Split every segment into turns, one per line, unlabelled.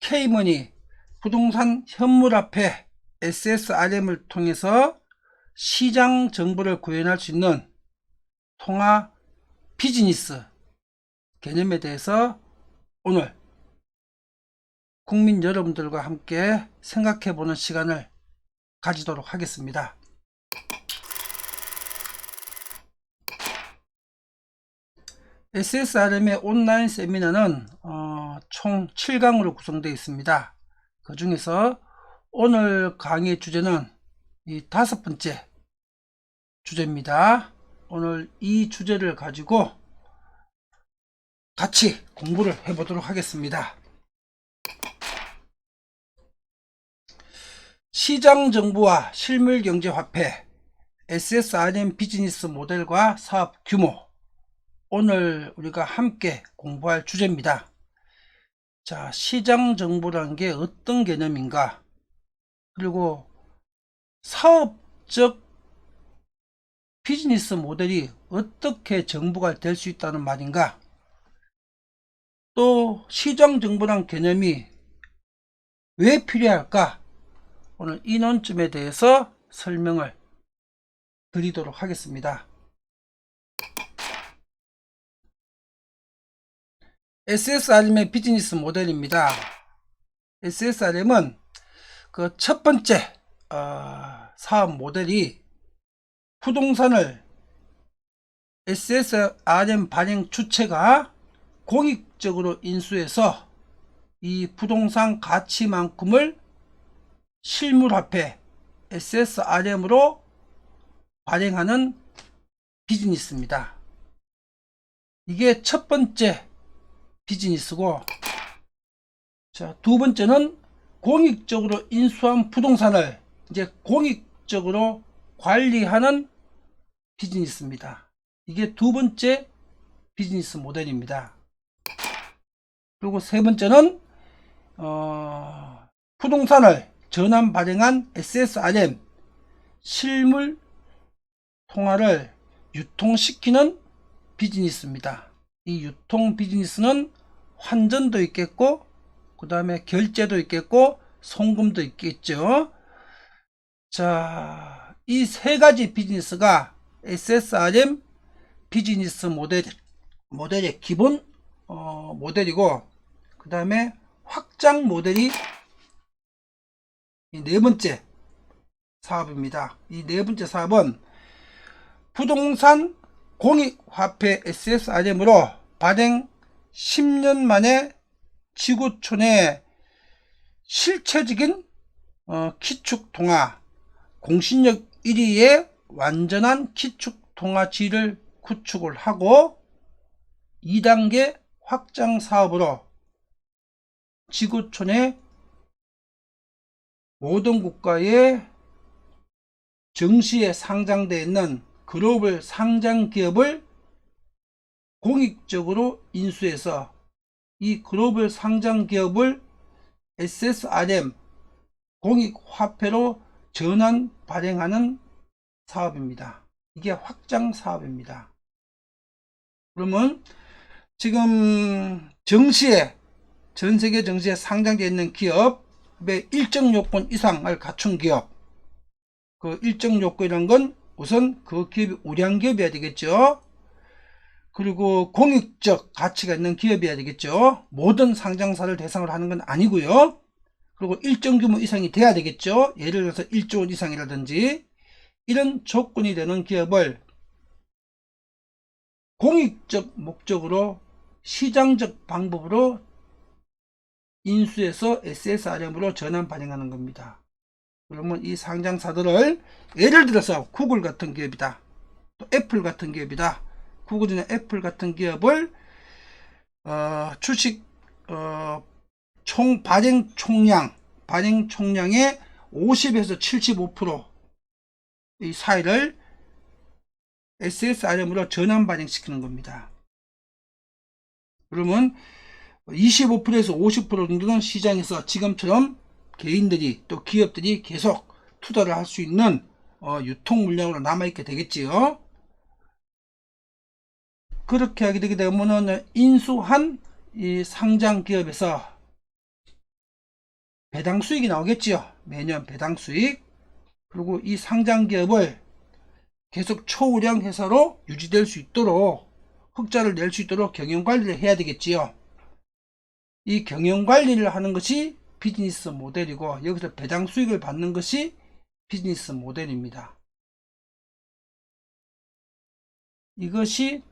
K머니 부동산 현물화폐 SSRM을 통해서 시장 정보를 구현할 수 있는 통화 비즈니스 개념에 대해서 오늘 국민 여러분들과 함께 생각해 보는 시간을 가지도록 하겠습니다. SSRM의 온라인 세미나는 총 7강으로 구성되어 있습니다. 그 중에서 오늘 강의 주제는 이 5번째 주제입니다. 오늘 이 주제를 가지고 같이 공부를 해보도록 하겠습니다. 시장정보와 실물경제화폐 SSRM 비즈니스 모델과 사업 규모, 오늘 우리가 함께 공부할 주제입니다. 자, 시장정보라는 게 어떤 개념인가, 그리고 사업적 비즈니스 모델이 어떻게 정보가 될 수 있다는 말인가, 또 시장정보란 개념이 왜 필요할까, 오늘 이 논점에 대해서 설명을 드리도록 하겠습니다. SSRM의 비즈니스 모델입니다. SSRM은 그 첫 번째 사업 모델이 부동산을 SSRM 발행 주체가 공익적으로 인수해서 이 부동산 가치만큼을 실물화폐 SSRM으로 발행하는 비즈니스입니다. 이게 첫 번째 비즈니스고, 자, 두 번째는 공익적으로 인수한 부동산을 이제 공익적으로 관리하는 비즈니스입니다. 이게 두 번째 비즈니스 모델입니다. 그리고 세 번째는 부동산을 전환 발행한 SSRM 실물 통화를 유통시키는 비즈니스입니다. 이 유통 비즈니스는 환전도 있겠고, 그 다음에 결제도 있겠고, 송금도 있겠죠. 자, 이 세 가지 비즈니스가 SSRM 비즈니스 모델의 기본 모델이고, 그 다음에 확장 모델이 이 네 번째 사업입니다. 이 네 번째 사업은 부동산 공익화폐 SSRM으로 발행 10년 만에 지구촌의 실체적인 기축통화, 공신력 1위의 완전한 기축통화지를 구축을 하고 2단계 확장 사업으로 지구촌의 모든 국가의 증시에 상장되어 있는 글로벌 상장 기업을 공익적으로 인수해서 이 글로벌 상장 기업을 SSRM 공익화폐로 전환 발행하는 사업입니다. 이게 확장 사업입니다. 그러면 지금 정시에, 전세계 정시에 상장되어 있는 기업의 일정 요건 이상을 갖춘 기업, 그 일정 요건이란 건 우선 그 기업이 우량 기업이어야 되겠죠. 그리고 공익적 가치가 있는 기업이어야 되겠죠. 모든 상장사를 대상으로 하는 건 아니고요. 그리고 일정 규모 이상이 돼야 되겠죠. 예를 들어서 1조 원 이상이라든지 이런 조건이 되는 기업을 공익적 목적으로 시장적 방법으로 인수해서 SSRM으로 전환 발행하는 겁니다. 그러면 이 상장사들을 예를 들어서 구글 같은 기업이다, 또 애플 같은 기업이다. 구글이나 애플 같은 기업을 주식 총 발행 총량의 50에서 75% 이 사이를 SSRM으로 전환 발행시키는 겁니다. 그러면 25%에서 50% 정도는 시장에서 지금처럼 개인들이 또 기업들이 계속 투자를 할 수 있는 유통 물량으로 남아있게 되겠지요. 그렇게 하게 되게 되면 인수한 이 상장 기업에서 배당 수익이 나오겠지요. 매년 배당 수익. 그리고 이 상장 기업을 계속 초우량 회사로 유지될 수 있도록, 흑자를 낼 수 있도록 경영 관리를 해야 되겠지요. 이 경영 관리를 하는 것이 비즈니스 모델이고, 여기서 배당 수익을 받는 것이 비즈니스 모델입니다. 이것이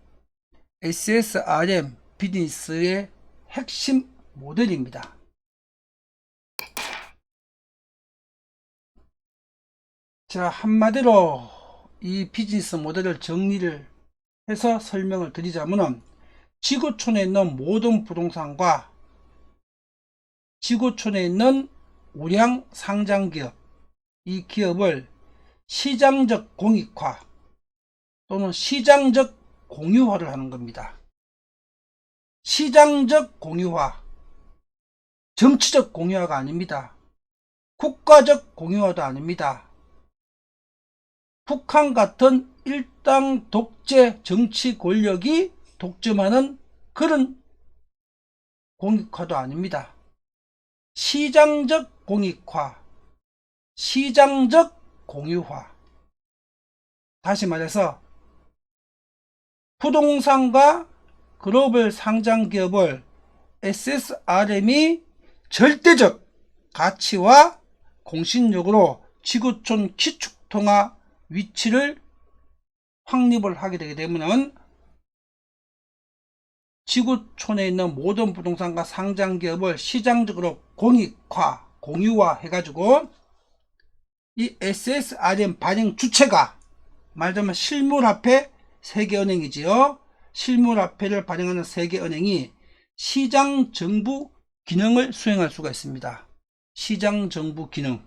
SSRM 비즈니스의 핵심 모델입니다. 자, 한마디로 이 비즈니스 모델을 정리를 해서 설명을 드리자면, 지구촌에 있는 모든 부동산과 지구촌에 있는 우량 상장기업, 이 기업을 시장적 공익화 또는 시장적 공유화를 하는 겁니다. 시장적 공유화, 정치적 공유화가 아닙니다. 국가적 공유화도 아닙니다. 북한 같은 일당 독재 정치 권력이 독점하는 그런 공익화도 아닙니다. 시장적 공익화, 시장적 공유화. 다시 말해서 부동산과 글로벌 상장 기업을 SSRM이 절대적 가치와 공신력으로 지구촌 기축통화 위치를 확립을 하게 되게 되면, 지구촌에 있는 모든 부동산과 상장 기업을 시장적으로 공익화, 공유화 해가지고 이 SSRM 발행 주체가, 말하자면 실물화폐 세계은행이지요. 실물화폐를 발행하는 세계은행이 시장정부 기능을 수행할 수가 있습니다. 시장정부 기능.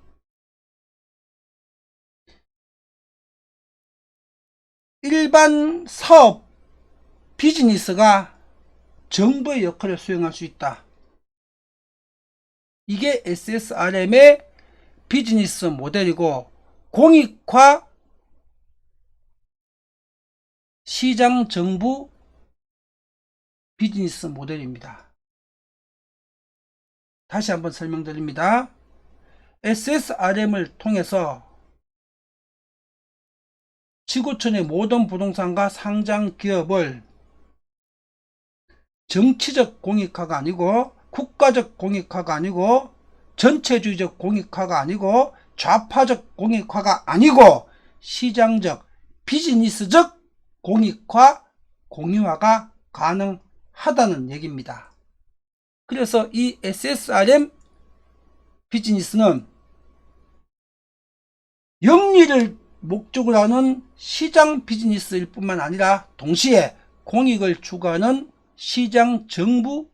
일반 사업, 비즈니스가 정부의 역할을 수행할 수 있다. 이게 SSRM의 비즈니스 모델이고, 공익화 시장 정부 비즈니스 모델입니다. 다시 한번 설명드립니다. SSRM을 통해서 지구촌의 모든 부동산과 상장 기업을 정치적 공익화가 아니고, 국가적 공익화가 아니고, 전체주의적 공익화가 아니고, 좌파적 공익화가 아니고, 시장적 비즈니스적 공익화, 공유화가 가능하다는 얘기입니다. 그래서 이 SSRM 비즈니스는 영리를 목적으로 하는 시장 비즈니스일 뿐만 아니라 동시에 공익을 추구하는 시장 정부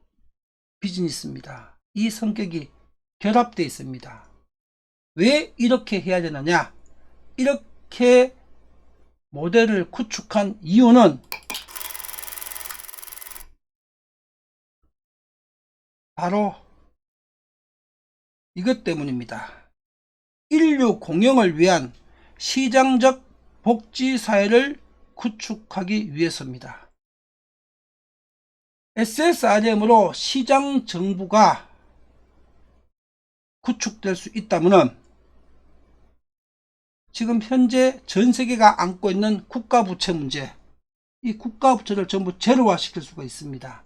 비즈니스입니다. 이 성격이 결합되어 있습니다. 왜 이렇게 해야 되느냐? 이렇게 모델을 구축한 이유는 바로 이것 때문입니다. 인류 공영을 위한 시장적 복지사회를 구축하기 위해서입니다. SSRM으로 시장 정부가 구축될 수 있다면, 지금 현재 전 세계가 안고 있는 국가부채 문제, 이 국가부채를 전부 제로화 시킬 수가 있습니다.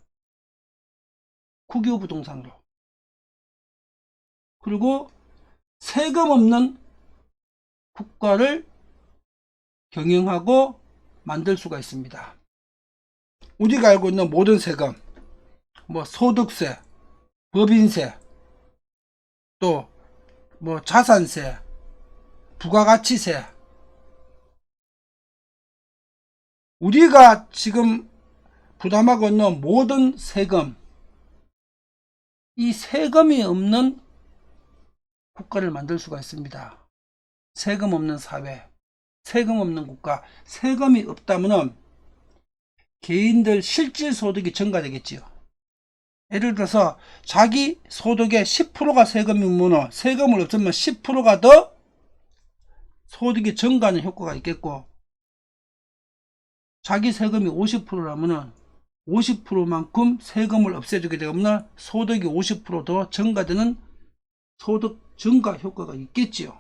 국유부동산으로. 그리고 세금 없는 국가를 경영하고 만들 수가 있습니다. 우리가 알고 있는 모든 세금, 소득세, 법인세, 또 자산세, 부가가치세, 우리가 지금 부담하고 있는 모든 세금, 이 세금이 없는 국가를 만들 수가 있습니다. 세금 없는 사회, 세금 없는 국가. 세금이 없다면 개인들 실질 소득이 증가되겠지요. 예를 들어서 자기 소득의 10%가 세금이면 세금을 없으면 10%가 더 소득이 증가하는 효과가 있겠고, 자기 세금이 50%라면 50%만큼 세금을 없애주게 되면 소득이 50% 더 증가되는 소득 증가 효과가 있겠지요.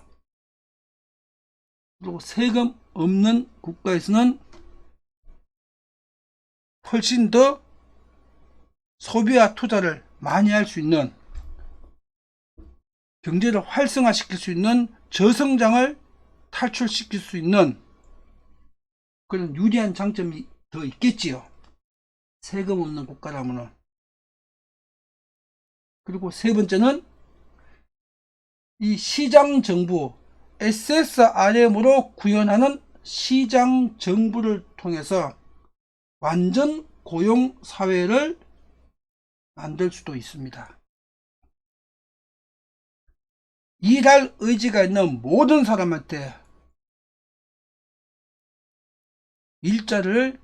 그리고 세금 없는 국가에서는 훨씬 더 소비와 투자를 많이 할 수 있는, 경제를 활성화시킬 수 있는, 저성장을 탈출시킬 수 있는 그런 유리한 장점이 더 있겠지요. 세금 없는 국가라면은. 그리고 세 번째는 이 시장 정부, SSRM으로 구현하는 시장 정부를 통해서 완전 고용 사회를 만들 수도 있습니다. 일할 의지가 있는 모든 사람한테 일자리를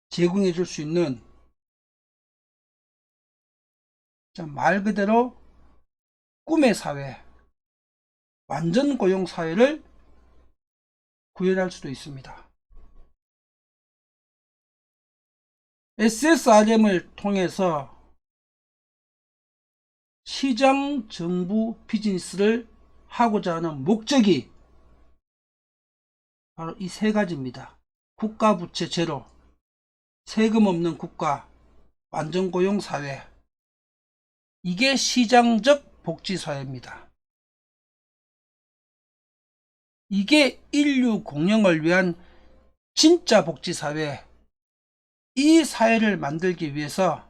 제공해 줄 수 있는, 말 그대로 꿈의 사회, 완전 고용 사회를 구현할 수도 있습니다. SSRM을 통해서 시장 정부 비즈니스를 하고자 하는 목적이 바로 이 세 가지입니다. 국가부채 제로, 세금 없는 국가, 완전고용 사회. 이게 시장적 복지사회입니다. 이게 인류 공영을 위한 진짜 복지사회, 이 사회를 만들기 위해서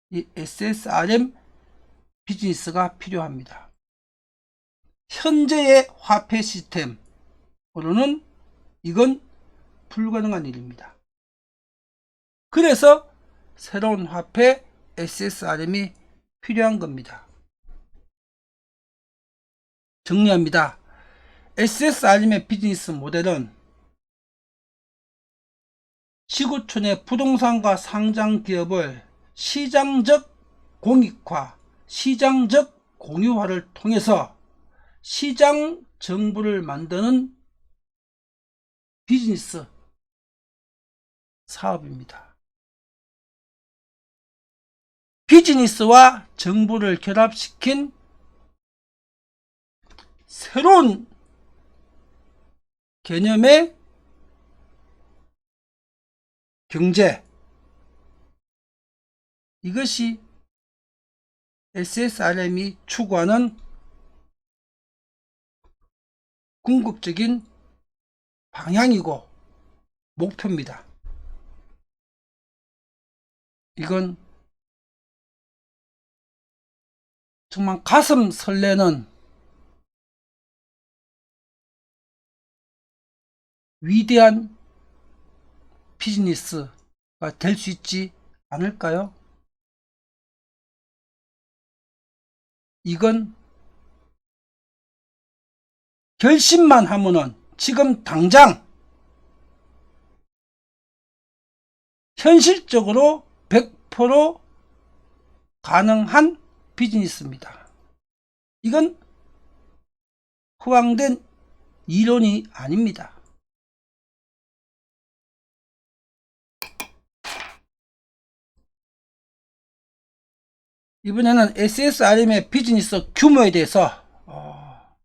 이 SSRM 비즈니스가 필요합니다. 현재의 화폐 시스템으로는 이건 불가능한 일입니다. 그래서 새로운 화폐 SSRM이 필요한 겁니다. 정리합니다. SSRM의 비즈니스 모델은 시구촌의 부동산과 상장 기업을 시장적 공익화, 시장적 공유화를 통해서 시장 정부를 만드는 비즈니스 사업입니다. 비즈니스와 정부를 결합시킨 새로운 개념의 경제, 이것이 SSRM이 추구하는 궁극적인 방향이고 목표입니다. 이건 정말 가슴 설레는 위대한 비즈니스가 될 수 있지 않을까요? 이건 결심만 하면은 지금 당장 현실적으로 100% 가능한 비즈니스입니다. 이건 허황된 이론이 아닙니다. 이번에는 SSRM의 비즈니스 규모에 대해서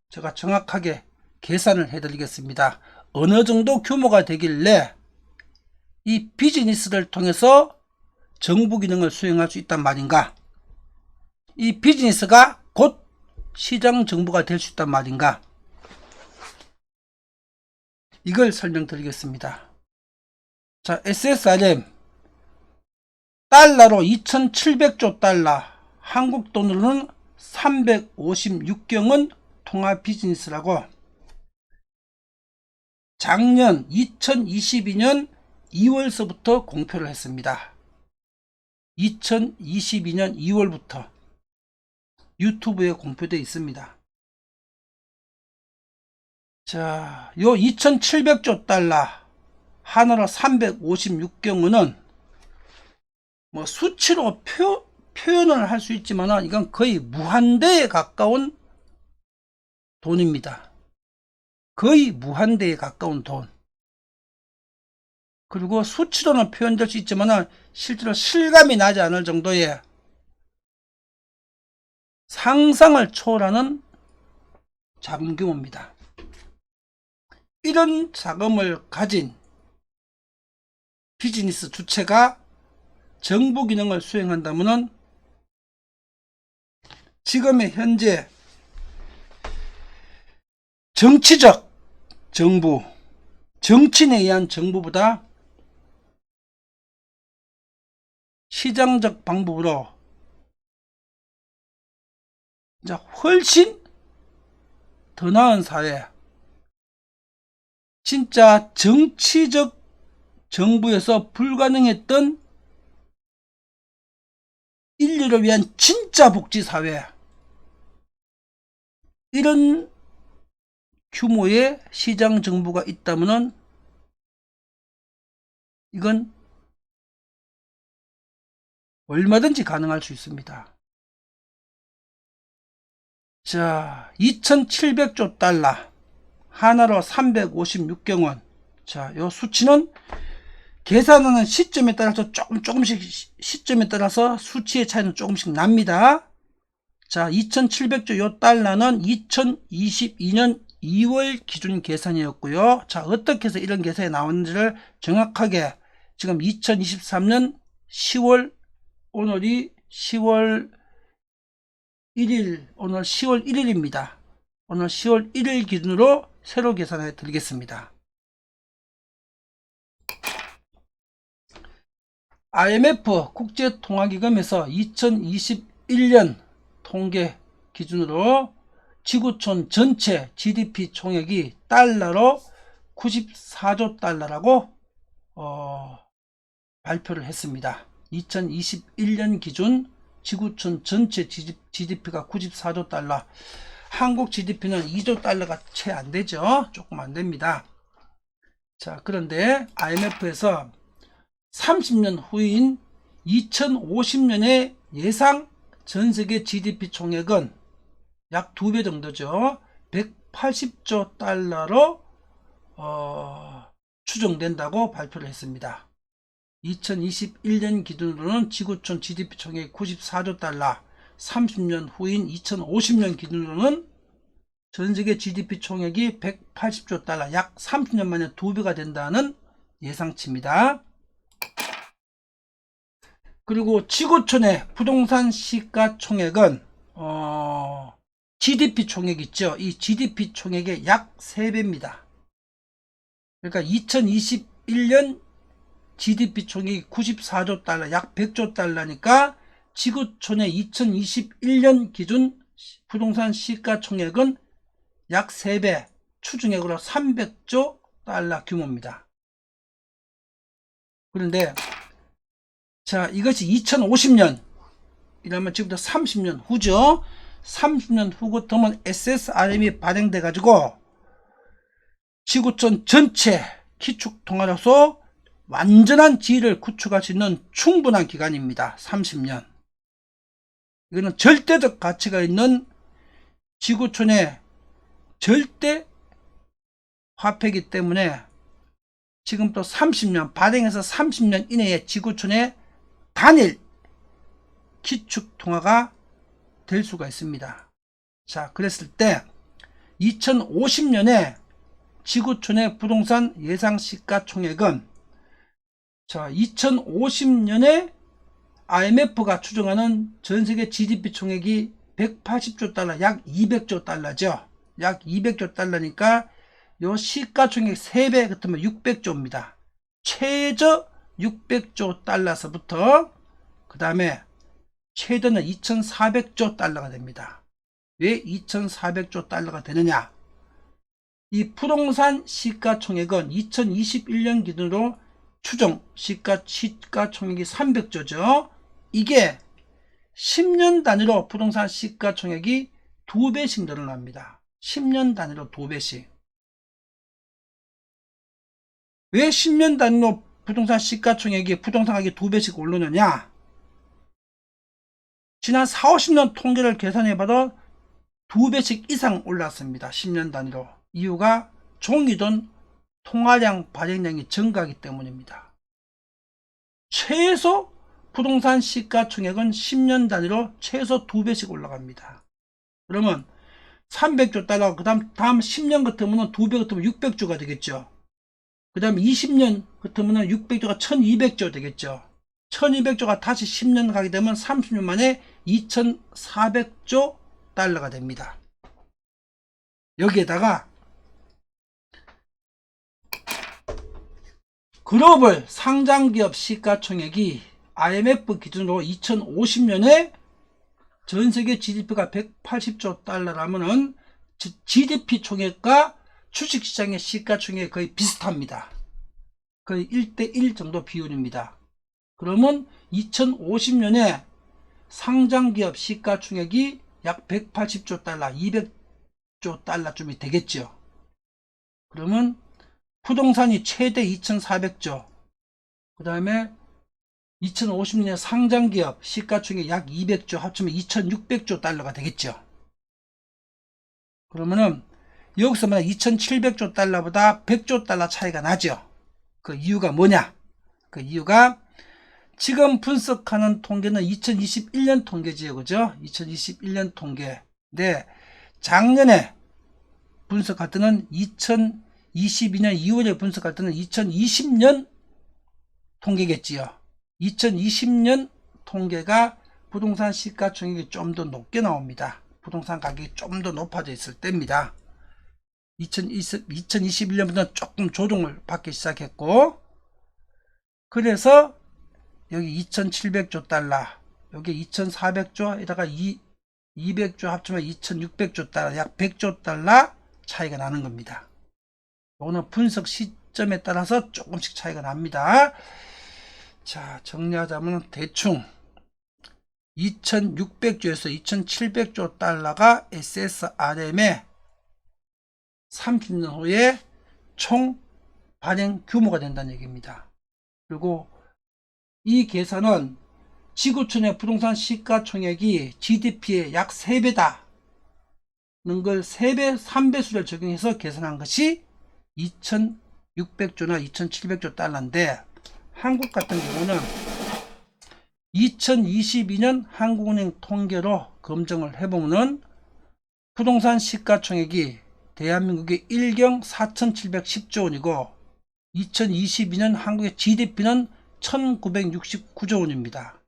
제가 정확하게 계산을 해드리겠습니다. 어느 정도 규모가 되길래 이 비즈니스를 통해서 정부 기능을 수행할 수 있단 말인가? 이 비즈니스가 곧 시장 정부가 될 수 있단 말인가? 이걸 설명드리겠습니다. 자, SSRM 달러로 2700조 달러, 한국 돈으로는 356경은 통화 비즈니스라고 작년 2022년 2월서부터 공표를 했습니다. 2022년 2월부터 유튜브에 공표되어 있습니다. 자, 요 2700조 달러, 하나로 356경우는 뭐 수치로 표현을 할 수 있지만 이건 거의 무한대에 가까운 돈입니다. 거의 무한대에 가까운 돈. 그리고 수치로는 표현될 수 있지만 실제로 실감이 나지 않을 정도의 상상을 초월하는 자본 규모입니다. 이런 자금을 가진 비즈니스 주체가 정부 기능을 수행한다면 지금의 현재 정치적 정부, 정치인에 의한 정부보다 시장적 방법으로 훨씬 더 나은 사회, 진짜 정치적 정부에서 불가능했던 인류를 위한 진짜 복지사회, 이런 규모의 시장 정부가 있다면 이건 얼마든지 가능할 수 있습니다. 자, 2700조 달러, 하나로 356경원. 자, 요 수치는 계산하는 시점에 따라서 조금씩 시점에 따라서 수치의 차이는 조금씩 납니다. 자, 2700조 요 달러는 2022년 2월 기준 계산이었고요. 자, 어떻게 해서 이런 계산이 나왔는지를 정확하게 지금 2023년 10월, 오늘이 10월 1일, 오늘 10월 1일입니다. 오늘 10월 1일 기준으로 새로 계산해 드리겠습니다. IMF 국제통화기금에서 2021년 통계 기준으로 지구촌 전체 GDP 총액이 달러로 94조 달러라고 발표를 했습니다. 2021년 기준 지구촌 전체 GDP가 94조 달러, 한국 GDP는 2조 달러가 채 안 되죠. 조금 안 됩니다. 자, 그런데 IMF에서 30년 후인 2050년의 예상 전세계 GDP 총액은 약 2배 정도죠. 180조 달러로 추정된다고 발표를 했습니다. 2021년 기준으로는 지구촌 GDP 총액 94조 달러, 30년 후인 2050년 기준으로는 전세계 GDP 총액이 180조 달러, 약 30년 만에 2배가 된다는 예상치입니다. 그리고 지구촌의 부동산 시가 총액은 GDP 총액 있죠. 이 GDP 총액의 약 3배입니다. 그러니까 2021년 GDP 총액이 94조 달러, 약 100조 달러니까 지구촌의 2021년 기준 부동산 시가 총액은 약 3배, 추중액으로 300조 달러 규모입니다. 그런데 자, 이것이 2050년 이러면 지금부터 30년 후죠. 30년 후부터는 SSRM이 발행돼 가지고 지구촌 전체 기축통화로서 완전한 지위를 구축할 수 있는 충분한 기간입니다. 30년. 이거는 절대적 가치가 있는 지구촌의 절대 화폐이기 때문에 지금부터 30년, 발행해서 30년 이내에 지구촌의 단일 기축통화가 될 수가 있습니다. 자, 그랬을 때 2050년에 지구촌의 부동산 예상 시가총액은 자, 2050년에 IMF가 추정하는 전세계 GDP 총액이 180조 달러, 약 200조 달러죠. 약 200조 달러니까 요 시가총액 3배 같으면 600조입니다. 최저 600조 달러서부터 그 다음에 최대는 2400조 달러가 됩니다. 왜 2400조 달러가 되느냐? 이 부동산 시가총액은 2021년 기준으로 추정 시가총액이 300조죠. 이게 10년 단위로 부동산 시가총액이 2배씩 늘어납니다. 10년 단위로 2배씩. 왜 10년 단위로 부동산 시가총액이 부동산 가격이 2배씩 오르느냐? 지난 40, 50년 통계를 계산해봐도 2배씩 이상 올랐습니다. 10년 단위로. 이유가 종이돈 통화량 발행량이 증가하기 때문입니다. 최소 부동산 시가총액은 10년 단위로 최소 2배씩 올라갑니다. 그러면 300조 달러, 그 다음 10년 같으면 2배 같으면 600조가 되겠죠. 그 다음 20년 같으면 600조가 1200조 되겠죠. 1200조가 다시 10년 가게 되면 30년 만에 2400조 달러가 됩니다. 여기에다가 글로벌 상장기업 시가총액이 IMF 기준으로 2050년에 전세계 GDP가 180조 달러라면은 GDP 총액과 주식시장의 시가총액이 거의 비슷합니다. 거의 1대1 정도 비율입니다. 그러면 2050년에 상장기업 시가총액이 약 180조 달러, 200조 달러쯤이 되겠죠. 그러면 부동산이 최대 2400조, 그 다음에 2050년에 상장기업 시가총액 약 200조 합치면 2600조 달러가 되겠죠. 그러면은 여기서 만약 2700조 달러보다 100조 달러 차이가 나죠. 그 이유가 뭐냐? 그 이유가 지금 분석하는 통계는 2021년 통계지요. 그죠? 2021년 통계인데 작년에 분석할 때는 2022년 2월에 분석할 때는 2020년 통계겠지요. 2020년 통계가 부동산 시가총액이 좀 더 높게 나옵니다. 부동산 가격이 좀 더 높아져 있을 때입니다. 2021년부터 조금 조정을 받기 시작했고, 그래서 여기 2700조 달러, 여기 2400조에다가 200조 합치면 2600조 달러, 약 100조 달러 차이가 나는 겁니다. 이거는 분석 시점에 따라서 조금씩 차이가 납니다. 자, 정리하자면 대충 2600조에서 2700조 달러가 SSRM의 30년 후에 총 발행 규모가 된다는 얘기입니다. 그리고 이 계산은 지구촌의 부동산 시가총액이 GDP의 약 3배다 는 걸 3배, 3배수를 적용해서 계산한 것이 2600조나 2700조 달러인데, 한국 같은 경우는 2022년 한국은행 통계로 검증을 해보면 부동산 시가총액이 대한민국의 1경 4710조 원이고 2022년 한국의 GDP는 1969조 원입니다.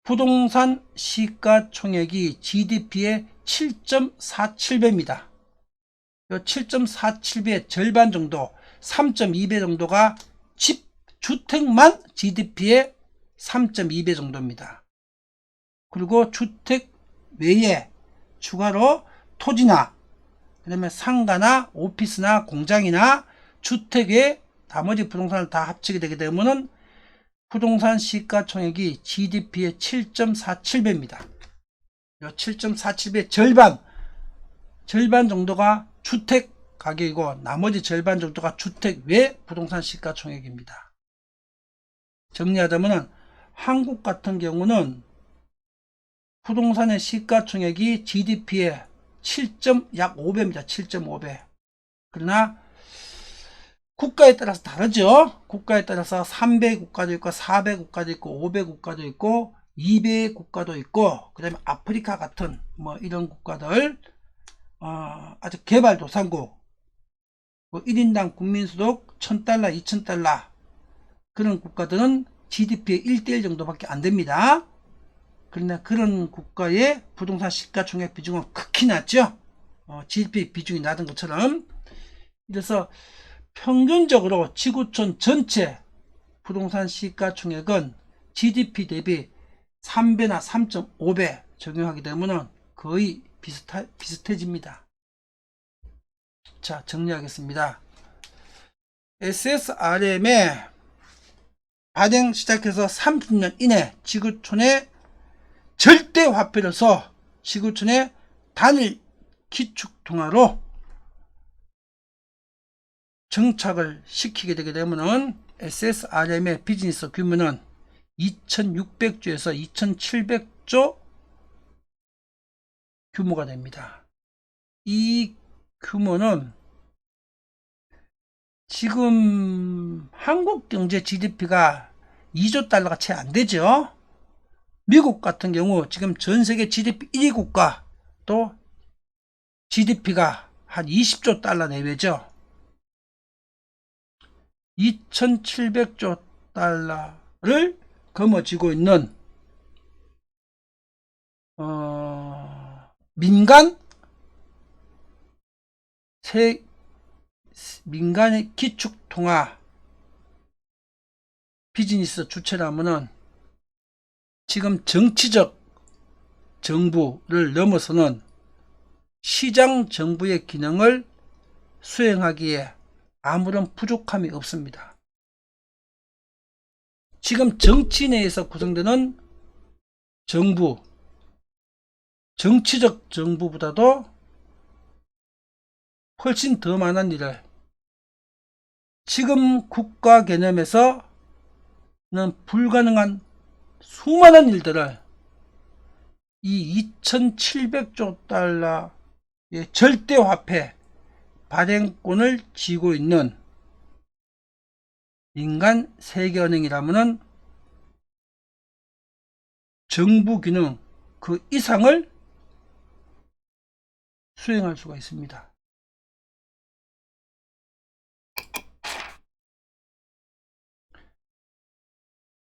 부동산 시가총액이 GDP의 7.47배입니다. 7.47배의 절반 정도, 3.2배 정도가 주택만 GDP의 3.2배 정도입니다. 그리고 주택 외에 추가로 토지나 그다음에 상가나 오피스나 공장이나 주택 외 나머지 부동산을 다 합치게 되게 되면은 부동산 시가총액이 GDP의 7.47배입니다. 7.47배 절반 정도가 주택 가격이고 나머지 절반 정도가 주택 외 부동산 시가총액입니다. 정리하자면 한국 같은 경우는 부동산의 시가총액이 GDP의 약 5배입니다. 7.5배. 그러나 국가에 따라서 다르죠. 국가에 따라서 3배 국가도 있고 4배 국가도 있고 5배 국가도 있고 2배 국가도 있고, 그 다음에 아프리카 같은 뭐 이런 국가들, 아주 개발도상국, 뭐 1인당 국민소득 1000달러 2000달러 그런 국가들은 GDP의 1대1 정도밖에 안 됩니다. 그러나 그런 국가의 부동산 시가총액 비중은 극히 낮죠. GDP 비중이 낮은 것처럼. 그래서 평균적으로 지구촌 전체 부동산 시가총액은 GDP 대비 3배나 3.5배 적용하게 되면 거의 비슷해집니다. 자, 정리하겠습니다. SSRM의 발행 시작해서 30년 이내 지구촌의 절대 화폐로서 지구촌의 단일 기축통화로 정착을 시키게 되게 되면은 SSRM의 비즈니스 규모는 2600조에서 2700조 규모가 됩니다. 이 규모는 지금 한국 경제 GDP가 2조 달러가 채 안 되죠. 미국 같은 경우 지금 전 세계 GDP 1위 국가, 또 GDP가 한 20조 달러 내외죠. 2700조 달러를 거머쥐고 있는 민간의 기축통화 비즈니스 주체라면은 지금 정치적 정부를 넘어서는 시장 정부의 기능을 수행하기에 아무런 부족함이 없습니다. 지금 정치 내에서 구성되는 정부, 정치적 정부보다도 훨씬 더 많은 일을 지금 국가 개념에서는 불가능한 수많은 일들을 이 2700조 달러의 절대화폐 발행권을 쥐고 있는 민간 세계은행이라면 정부 기능 그 이상을 수행할 수가 있습니다.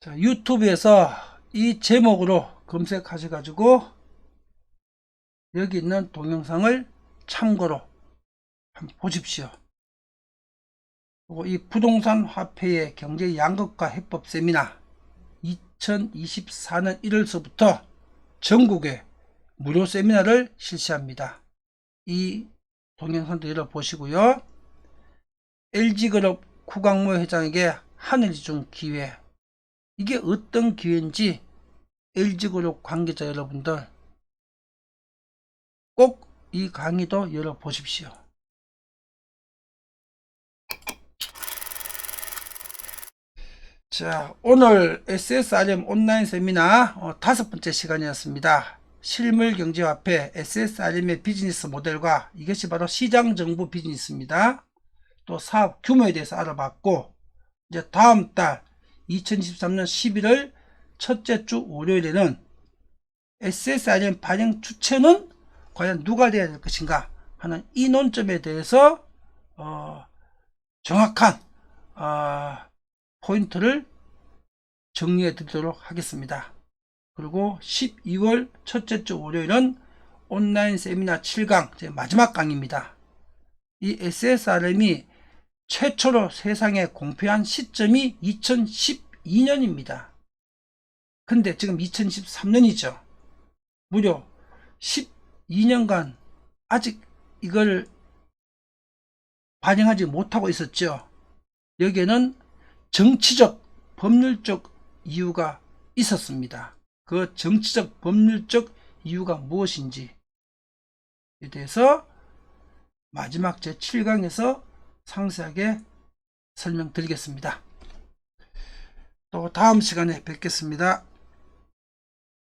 자, 유튜브에서 이 제목으로 검색하셔가지고 여기 있는 동영상을 참고로 한번 보십시오. 그리고 이 부동산 화폐의 경제 양극화 해법 세미나 2024년 1월서부터 전국에 무료 세미나를 실시합니다. 이 동영상도 열어보시고요. LG그룹 구광모 회장에게 하늘이 준 기회, 이게 어떤 기회인지 LG그룹 관계자 여러분들 꼭 이 강의도 열어보십시오. 자, 오늘 SSRM 온라인 세미나 5번째 시간이었습니다. 실물경제화폐 SSRM의 비즈니스 모델과 이것이 바로 시장정부 비즈니스입니다. 또 사업 규모에 대해서 알아봤고, 이제 다음 달 2023년 11월 첫째 주 월요일에는 SSRM 발행 주체는 과연 누가 되어야 될 것인가 하는 이 논점에 대해서 정확한 포인트를 정리해 드리도록 하겠습니다. 그리고 12월 첫째 주 월요일은 온라인 세미나 7강 마지막 강의입니다. 이 SSRM이 최초로 세상에 공표한 시점이 2012년입니다. 근데 지금 2023년이죠. 무려 12년간 아직 이걸 반영하지 못하고 있었죠. 여기에는 정치적, 법률적 이유가 있었습니다. 그 정치적, 법률적 이유가 무엇인지에 대해서 마지막 제7강에서 상세하게 설명드리겠습니다. 또 다음 시간에 뵙겠습니다.